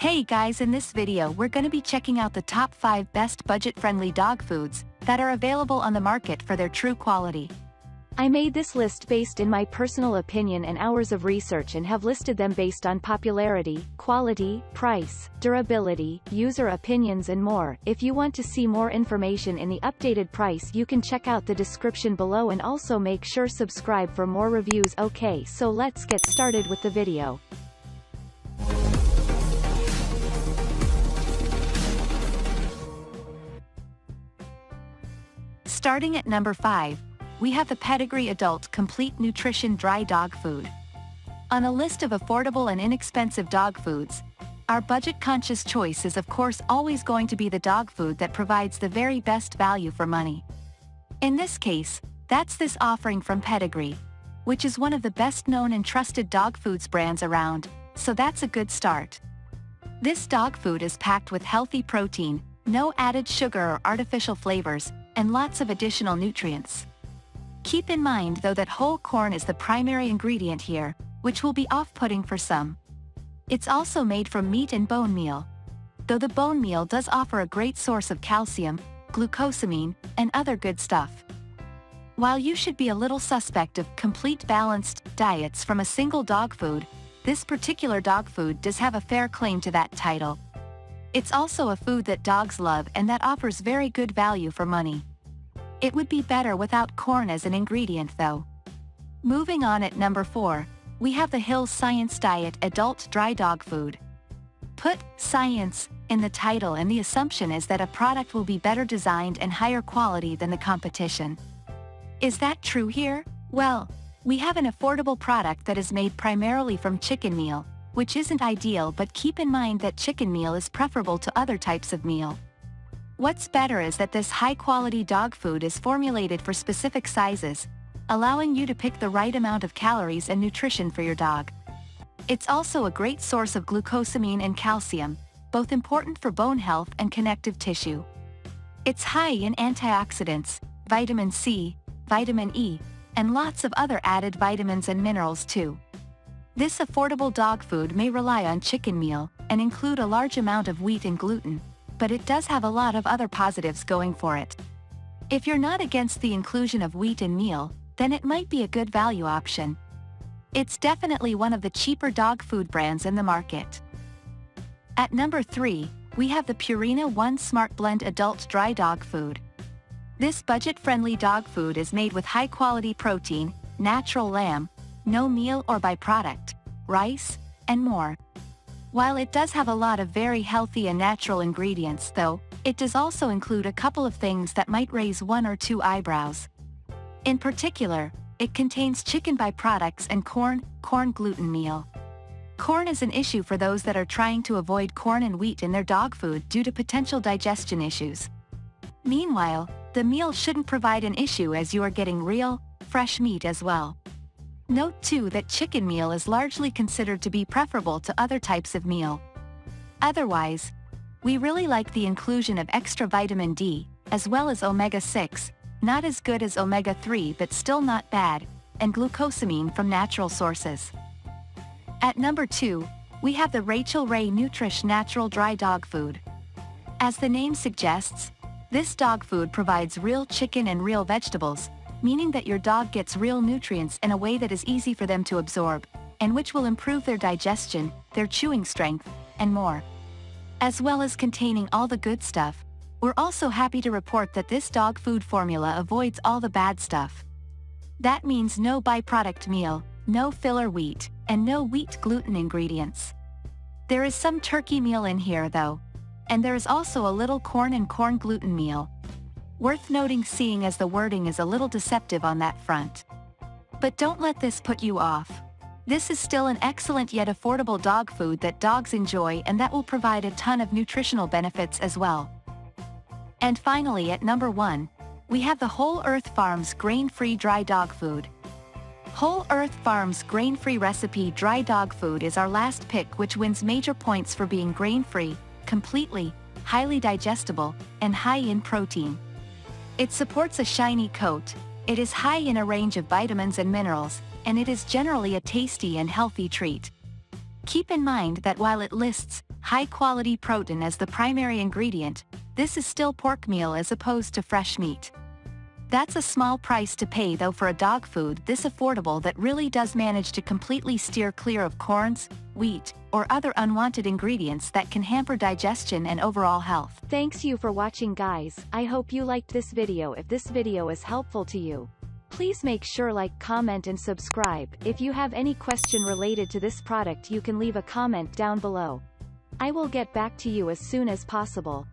Hey guys, in this video we're gonna be checking out the top 5 best budget-friendly dog foods that are available on the market for their true quality. I made this list based in my personal opinion and hours of research and have listed them based on popularity, quality, price, durability, user opinions and more. If you want to see more information in the updated price, you can check out the description below and also make sure subscribe for more reviews. Okay, so let's get started with the video. Starting at number 5, we have the Pedigree Adult Complete Nutrition Dry Dog Food. On a list of affordable and inexpensive dog foods, our budget-conscious choice is of course always going to be the dog food that provides the very best value for money. In this case, that's this offering from Pedigree, which is one of the best-known and trusted dog foods brands around, so that's a good start. This dog food is packed with healthy protein, no added sugar or artificial flavors, and lots of additional nutrients. Keep in mind though that whole corn is the primary ingredient here, which will be off-putting for some. It's also made from meat and bone meal, though the bone meal does offer a great source of calcium, glucosamine, and other good stuff. While you should be a little suspect of complete balanced diets from a single dog food, this particular dog food does have a fair claim to that title. It's also a food that dogs love and that offers very good value for money. It would be better without corn as an ingredient though. Moving on at number 4, we have the Hill's Science Diet Adult Dry Dog Food. Put science in the title and the assumption is that a product will be better designed and higher quality than the competition. Is that true here? Well, we have an affordable product that is made primarily from chicken meal, which isn't ideal, but keep in mind that chicken meal is preferable to other types of meal. What's better is that this high-quality dog food is formulated for specific sizes, allowing you to pick the right amount of calories and nutrition for your dog. It's also a great source of glucosamine and calcium, both important for bone health and connective tissue. It's high in antioxidants, vitamin C, vitamin E, and lots of other added vitamins and minerals too. This affordable dog food may rely on chicken meal and include a large amount of wheat and gluten, but it does have a lot of other positives going for it. If you're not against the inclusion of wheat in meal, then it might be a good value option. It's definitely one of the cheaper dog food brands in the market. At number 3, we have the Purina One Smartblend Adult Dry Dog Food. This budget-friendly dog food is made with high-quality protein, natural lamb, no meal or byproduct, rice, and more. While it does have a lot of very healthy and natural ingredients though, it does also include a couple of things that might raise one or two eyebrows. In particular, it contains chicken byproducts and corn gluten meal. Corn is an issue for those that are trying to avoid corn and wheat in their dog food due to potential digestion issues. Meanwhile, the meal shouldn't provide an issue as you are getting real, fresh meat as well. Note too that chicken meal is largely considered to be preferable to other types of meal. Otherwise, we really like the inclusion of extra vitamin D, as well as omega-6, not as good as omega-3 but still not bad, and glucosamine from natural sources. At number 2, we have the Rachael Nutrish Natural Dry Dog Food. As the name suggests, this dog food provides real chicken and real vegetables, meaning that your dog gets real nutrients in a way that is easy for them to absorb, and which will improve their digestion, their chewing strength, and more. As well as containing all the good stuff, we're also happy to report that this dog food formula avoids all the bad stuff. That means no byproduct meal, no filler wheat, and no wheat gluten ingredients. There is some turkey meal in here though, and there is also a little corn and corn gluten meal. Worth noting seeing as the wording is a little deceptive on that front. But don't let this put you off. This is still an excellent yet affordable dog food that dogs enjoy and that will provide a ton of nutritional benefits as well. And finally at number 1, we have the Whole Earth Farms Grain-Free Dry Dog Food. Whole Earth Farms Grain-Free Recipe Dry Dog Food is our last pick, which wins major points for being grain-free, completely, highly digestible, and high in protein. It supports a shiny coat, it is high in a range of vitamins and minerals, and it is generally a tasty and healthy treat. Keep in mind that while it lists high-quality protein as the primary ingredient, this is still pork meal as opposed to fresh meat. That's a small price to pay though for a dog food this affordable that really does manage to completely steer clear of corns, wheat, or other unwanted ingredients that can hamper digestion and overall health. Thanks you for watching guys, I hope you liked this video. If this video is helpful to you, please make sure like, comment and subscribe. If you have any question related to this product you can leave a comment down below. I will get back to you as soon as possible.